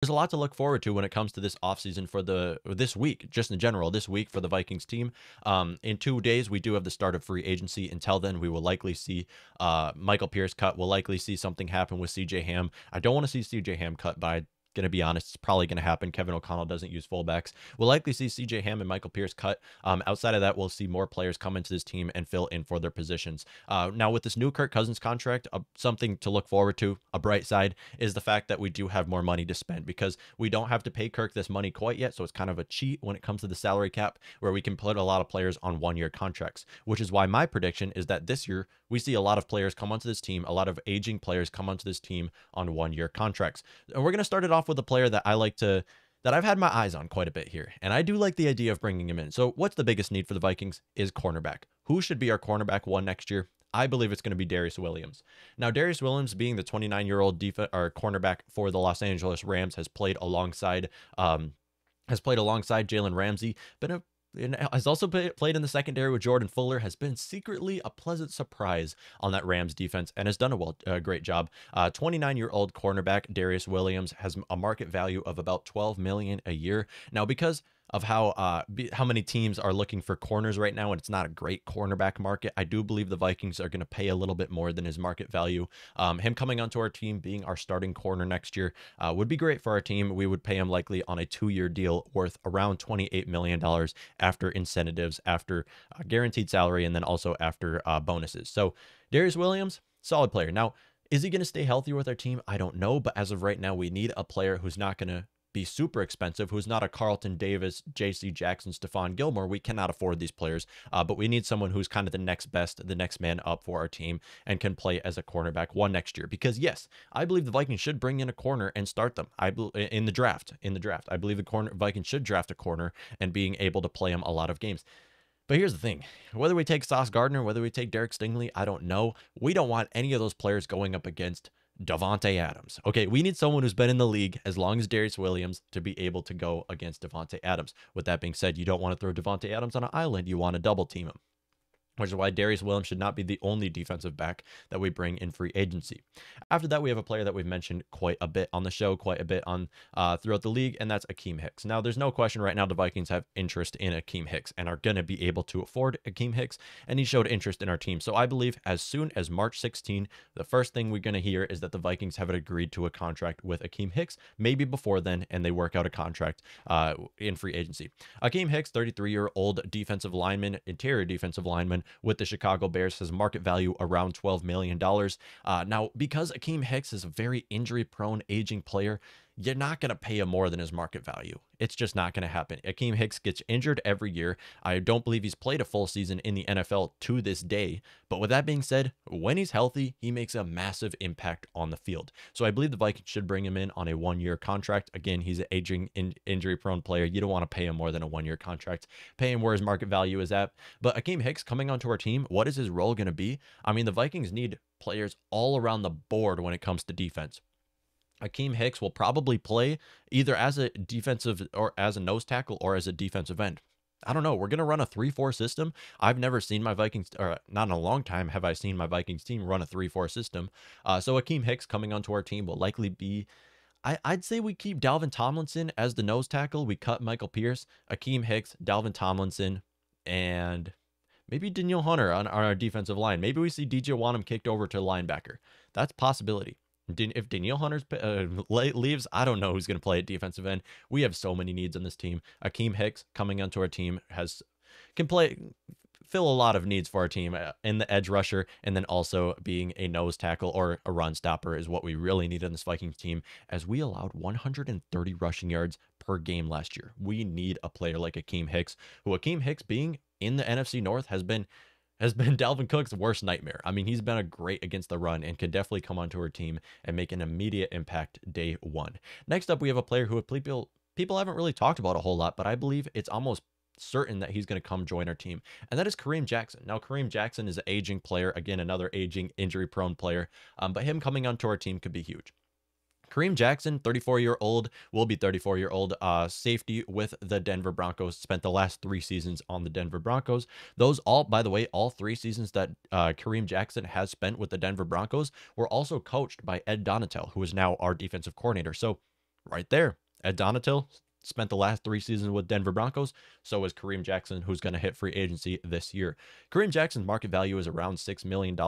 There's a lot to look forward to when it comes to this offseason for this week, just in general, this week for the Vikings team. In 2 days, we do have the start of free agency. Until then, we will likely see Michael Pierce cut. We'll likely see something happen with CJ Ham. I don't want to see CJ Ham cut, but going to be honest, it's probably going to happen. Kevin O'Connell doesn't use fullbacks. We'll likely see CJ Ham and Michael Pierce cut. Outside of that, we'll see more players come into this team and fill in for their positions. Now, with this new Kirk Cousins contract, something to look forward to, a bright side, is the fact that we do have more money to spend because we don't have to pay Kirk this money quite yet. So it's kind of a cheat when it comes to the salary cap where we can put a lot of players on one-year contracts, which is why my prediction is that this year we see a lot of players come onto this team, a lot of aging players come onto this team on one-year contracts. And we're going to start it off with a player that that I've had my eyes on quite a bit here. And I do like the idea of bringing him in. So what's the biggest need for the Vikings is cornerback. Who should be our cornerback one next year? I believe it's going to be Darius Williams. Now, Darius Williams, being the 29-year-old cornerback for the Los Angeles Rams, has played alongside Jalen Ramsey, and has also played in the secondary with Jordan Fuller, has been secretly a pleasant surprise on that Rams defense, and has done a great job. 29-year-old cornerback Darius Williams has a market value of about $12 million a year. Now, because of how many teams are looking for corners right now, and it's not a great cornerback market, I do believe the Vikings are going to pay a little bit more than his market value. Him coming onto our team, being our starting corner next year, would be great for our team. We would pay him likely on a 2-year deal worth around $28 million after incentives, after guaranteed salary, and then also after bonuses. So Darius Williams, solid player. Now, is he going to stay healthy with our team? I don't know, but as of right now, we need a player who's not going to be super expensive, who's not a Carlton Davis, JC Jackson, Stephon Gilmore. We cannot afford these players, but we need someone who's kind of the next best, the next man up for our team, and can play as a cornerback one next year. Because yes, I believe the Vikings should bring in a corner and start them. In the draft, I believe the Vikings should draft a corner and being able to play him a lot of games. But here's the thing, whether we take Sauce Gardner, whether we take Derek Stingley, I don't know. We don't want any of those players going up against Davante Adams. Okay, we need someone who's been in the league as long as Darius Williams to be able to go against Davante Adams. With that being said, you don't want to throw Davante Adams on an island. You want to double team him, which is why Darius Williams should not be the only defensive back that we bring in free agency. After that, we have a player that we've mentioned quite a bit on the show, quite a bit on throughout the league, and that's Akeem Hicks. Now, there's no question right now the Vikings have interest in Akeem Hicks and are going to be able to afford Akeem Hicks, and he showed interest in our team. So I believe as soon as March 16, the first thing we're going to hear is that the Vikings have agreed to a contract with Akeem Hicks, maybe before then, and they work out a contract in free agency. Akeem Hicks, 33-year-old defensive lineman, interior defensive lineman, with the Chicago Bears, has market value around $12 million. Now, because Akeem Hicks is a very injury-prone, aging player, you're not going to pay him more than his market value. It's just not going to happen. Akeem Hicks gets injured every year. I don't believe he's played a full season in the NFL to this day. But with that being said, when he's healthy, he makes a massive impact on the field. So I believe the Vikings should bring him in on a 1-year contract. Again, he's an aging, injury-prone player. You don't want to pay him more than a 1-year contract. Pay him where his market value is at. But Akeem Hicks coming onto our team, what is his role going to be? I mean, the Vikings need players all around the board when it comes to defense. Akeem Hicks will probably play either as a defensive or as a nose tackle or as a defensive end. I don't know. We're going to run a 3-4 system. I've never seen my Vikings, or not in a long time have I seen my Vikings team run a 3-4 system. So Akeem Hicks coming onto our team will likely be, I'd say we keep Dalvin Tomlinson as the nose tackle. We cut Michael Pierce, Akeem Hicks, Dalvin Tomlinson, and maybe Danielle Hunter on our defensive line. Maybe we see DJ Wanham kicked over to linebacker. That's a possibility. If Danielle Hunter leaves, I don't know who's going to play at defensive end. We have so many needs on this team. Akeem Hicks coming onto our team can fill a lot of needs for our team in the edge rusher, and then also being a nose tackle or a run stopper is what we really need on this Vikings team, as we allowed 130 rushing yards per game last year. We need a player like Akeem Hicks, who Akeem Hicks being in the NFC North has been Dalvin Cook's worst nightmare. I mean, he's been a great against the run and can definitely come onto our team and make an immediate impact day one. Next up, we have a player who people haven't really talked about a whole lot, but I believe it's almost certain that he's going to come join our team, and that is Kareem Jackson. Now, Kareem Jackson is an aging player, again, another aging, injury-prone player, but him coming onto our team could be huge. Kareem Jackson, 34-year-old, will be 34-year-old safety with the Denver Broncos. Spent the last 3 seasons on the Denver Broncos. Those all, by the way, all 3 seasons that Kareem Jackson has spent with the Denver Broncos were also coached by Ed Donatel, who is now our defensive coordinator. So right there. Ed Donatil spent the last 3 seasons with Denver Broncos. So is Kareem Jackson, who's going to hit free agency this year. Kareem Jackson's market value is around $6 million.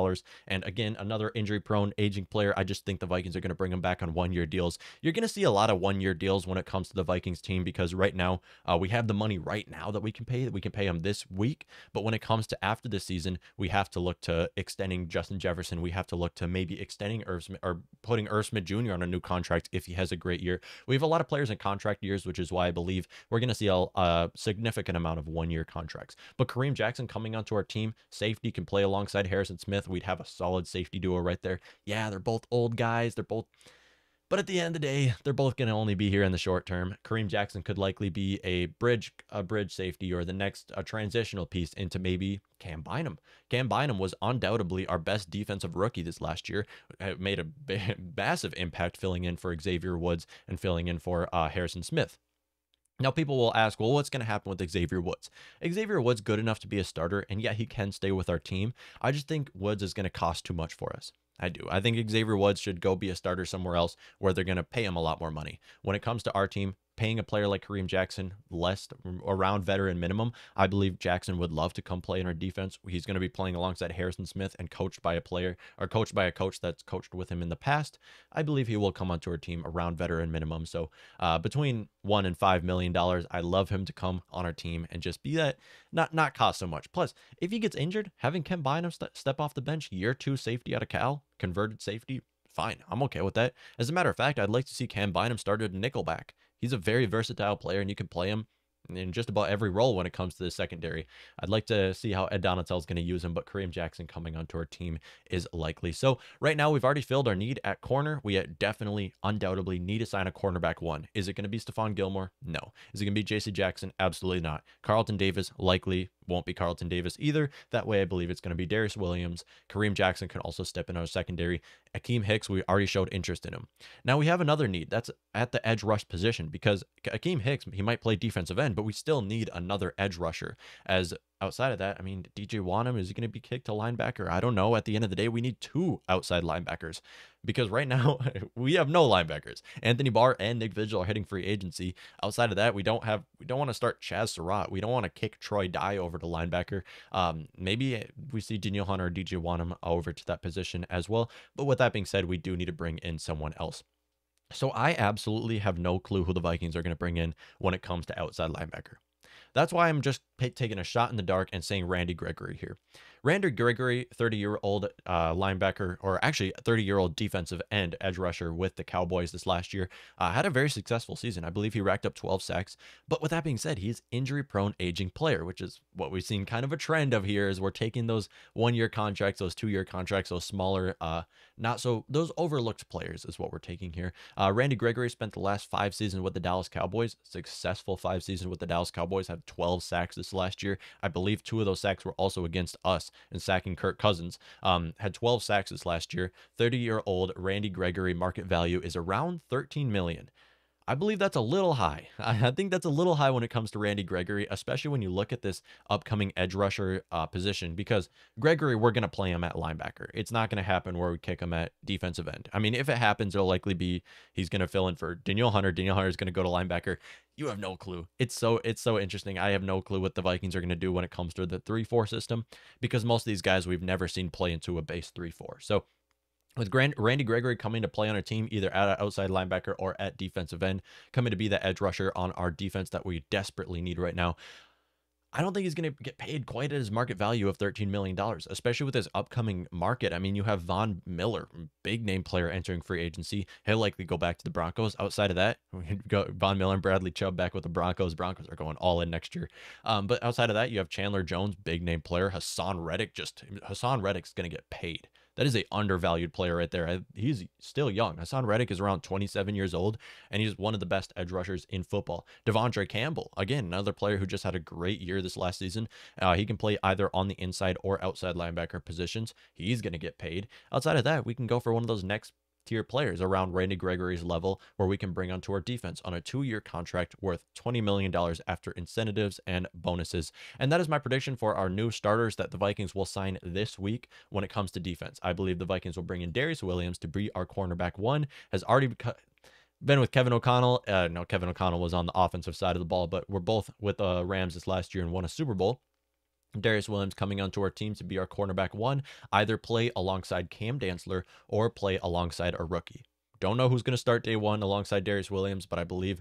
And again, another injury-prone, aging player. I just think the Vikings are going to bring him back on one-year deals. You're going to see a lot of one-year deals when it comes to the Vikings team because right now, we have the money right now that we can pay. We can pay him this week. But when it comes to after this season, we have to look to extending Justin Jefferson. We have to look to maybe extending Irv Smith or putting Irv Smith Jr. on a new contract if he has a great year. We have a lot of players in contract years, which is why I believe we're going to see a significant amount of one-year contracts. But Kareem Jackson coming onto our team, safety, can play alongside Harrison Smith. We'd have a solid safety duo right there. Yeah, they're both old guys. But at the end of the day, they're both going to only be here in the short term. Kareem Jackson could likely be a bridge safety or the next transitional piece into maybe Cam Bynum. Cam Bynum was undoubtedly our best defensive rookie this last year. It made a massive impact filling in for Xavier Woods and filling in for Harrison Smith. Now, people will ask, well, what's going to happen with Xavier Woods? Xavier Woods good enough to be a starter, and yeah, he can stay with our team. I just think Woods is going to cost too much for us. I do. I think Xavier Woods should go be a starter somewhere else where they're going to pay him a lot more money. When it comes to our team, paying a player like Kareem Jackson less around veteran minimum, I believe Jackson would love to come play in our defense. He's going to be playing alongside Harrison Smith and coached by a coach that's coached with him in the past. I believe he will come onto our team around veteran minimum. So between $1 and $5 million, I love him to come on our team and just be that, not cost so much. Plus, if he gets injured, having Cam Bynum step off the bench, year 2 safety out of Cal, converted safety, fine. I'm okay with that. As a matter of fact, I'd like to see Cam Bynum started nickelback. He's a very versatile player, and you can play him in just about every role when it comes to the secondary. I'd like to see how Ed Donatel is going to use him, but Kareem Jackson coming onto our team is likely. So right now, we've already filled our need at corner. We definitely, undoubtedly need to sign a cornerback 1. Is it going to be Stephon Gilmore? No. Is it going to be J.C. Jackson? Absolutely not. Carlton Davis likely won't be Carlton Davis either. That way, I believe it's going to be Darius Williams. Kareem Jackson can also step in our secondary. Akeem Hicks, we already showed interest in him. Now we have another need. That's at the edge rush position because Akeem Hicks, he might play defensive end, but we still need another edge rusher. As outside of that, I mean, DJ Wanham, is he going to be kicked to linebacker? I don't know. At the end of the day, we need 2 outside linebackers because right now we have no linebackers. Anthony Barr and Nick Vigil are hitting free agency. Outside of that, we don't want to start Chaz Surratt. We don't want to kick Troy Dye over to linebacker. Maybe we see Danielle Hunter or DJ Wanham over to that position as well. But with that being said, we do need to bring in someone else. So I absolutely have no clue who the Vikings are going to bring in when it comes to outside linebacker. That's why I'm just taking a shot in the dark and saying Randy Gregory here. Randy Gregory, 30-year-old linebacker, or actually 30-year-old defensive end edge rusher with the Cowboys this last year, had a very successful season. I believe he racked up 12 sacks. But with that being said, he's injury-prone aging player, which is what we've seen kind of a trend of here is we're taking those 1-year contracts, those 2-year contracts, those smaller, those overlooked players is what we're taking here. Randy Gregory spent the last 5 seasons with the Dallas Cowboys, successful 5 seasons with the Dallas Cowboys, had 12 sacks this last year. I believe 2 of those sacks were also against us and sacking Kirk Cousins. Had 12 sacks this last year. 30-year-old Randy Gregory market value is around $13 million. I believe that's a little high. I think that's a little high when it comes to Randy Gregory, especially when you look at this upcoming edge rusher position, because Gregory, we're going to play him at linebacker. It's not going to happen where we kick him at defensive end. I mean, if it happens, it'll likely be he's going to fill in for Danielle Hunter. Danielle Hunter is going to go to linebacker. You have no clue. It's so interesting. I have no clue what the Vikings are going to do when it comes to the 3-4 system, because most of these guys we've never seen play into a base 3-4. So with Randy Gregory coming to play on our team, either at outside linebacker or at defensive end, coming to be the edge rusher on our defense that we desperately need right now, I don't think he's going to get paid quite at his market value of $13 million, especially with his upcoming market. I mean, you have Von Miller, big name player entering free agency. He'll likely go back to the Broncos. Outside of that, we go Von Miller and Bradley Chubb back with the Broncos. Broncos are going all in next year. But outside of that, you have Chandler Jones, big name player. Hassan Reddick's going to get paid. That is a undervalued player right there. He's still young. Hassan Reddick is around 27 years old, and he's one of the best edge rushers in football. Devondre Campbell, again, another player who just had a great year this last season. He can play either on the inside or outside linebacker positions. He's going to get paid. Outside of that, we can go for one of those next tier players around Randy Gregory's level where we can bring onto our defense on a 2-year contract worth $20 million after incentives and bonuses. And that is my prediction for our new starters that the Vikings will sign this week when it comes to defense. I believe the Vikings will bring in Darius Williams to be our cornerback 1, has already been with Kevin O'Connell. No, Kevin O'Connell was on the offensive side of the ball, but we're both with Rams this last year and won a Super Bowl. Darius Williams coming onto our team to be our cornerback one, either play alongside Cam Dantzler or play alongside a rookie. Don't know who's going to start day one alongside Darius Williams, but I believe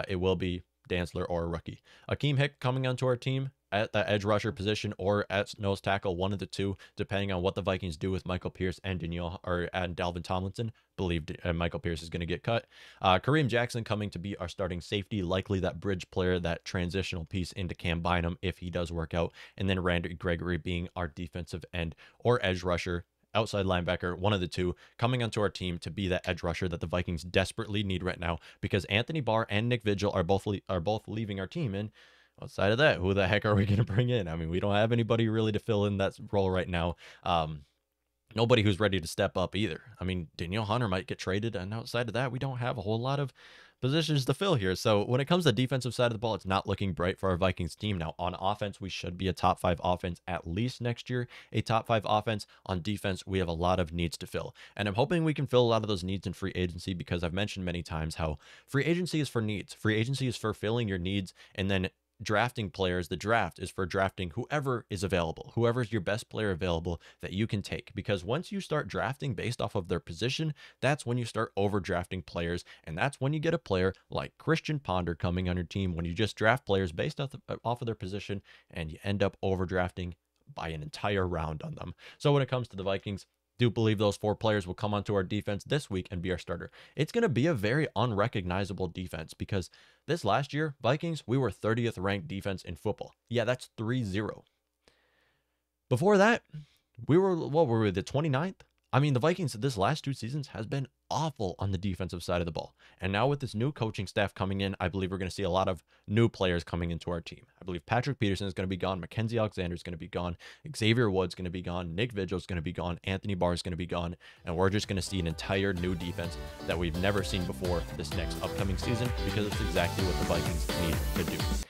it will be Dantzler or a rookie. Akeem Hicks coming onto our team at the edge rusher position or at nose tackle, one of the two, depending on what the Vikings do with Michael Pierce and Dalvin Tomlinson. Believed Michael Pierce is going to get cut. Kareem Jackson coming to be our starting safety, likely that bridge player, that transitional piece into Cam Bynum if he does work out. And then Randy Gregory being our defensive end or edge rusher, outside linebacker, one of the two, coming onto our team to be that edge rusher that the Vikings desperately need right now, because Anthony Barr and Nick Vigil are both leaving our team. And outside of that, who the heck are we going to bring in? I mean, we don't have anybody really to fill in that role right now. Nobody who's ready to step up either. I mean, Danielle Hunter might get traded, and outside of that, we don't have a whole lot of positions to fill here. So when it comes to the defensive side of the ball, it's not looking bright for our Vikings team. Now, on offense, we should be a top 5 offense at least next year, a top 5 offense. On defense, we have a lot of needs to fill. And I'm hoping we can fill a lot of those needs in free agency, because I've mentioned many times how free agency is for needs. Free agency is for filling your needs, and then drafting players, the draft is for drafting whoever is available, whoever's your best player available that you can take. Because once you start drafting based off of their position, that's when you start overdrafting players, and that's when you get a player like Christian Ponder coming on your team, when you just draft players based off of their position and you end up overdrafting by an entire round on them. So when it comes to the Vikings, do believe those 4 players will come onto our defense this week and be our starter. It's going to be a very unrecognizable defense, because this last year, Vikings, we were 30th ranked defense in football. Yeah, that's 3-0. Before that, we were, what were we, the 29th? I mean, the Vikings this last 2 seasons has been awful on the defensive side of the ball. And now with this new coaching staff coming in, I believe we're going to see a lot of new players coming into our team. I believe Patrick Peterson is going to be gone. Mackenzie Alexander is going to be gone. Xavier Woods going to be gone. Nick Vigil is going to be gone. Anthony Barr is going to be gone. And we're just going to see an entire new defense that we've never seen before this next upcoming season, because it's exactly what the Vikings need to do.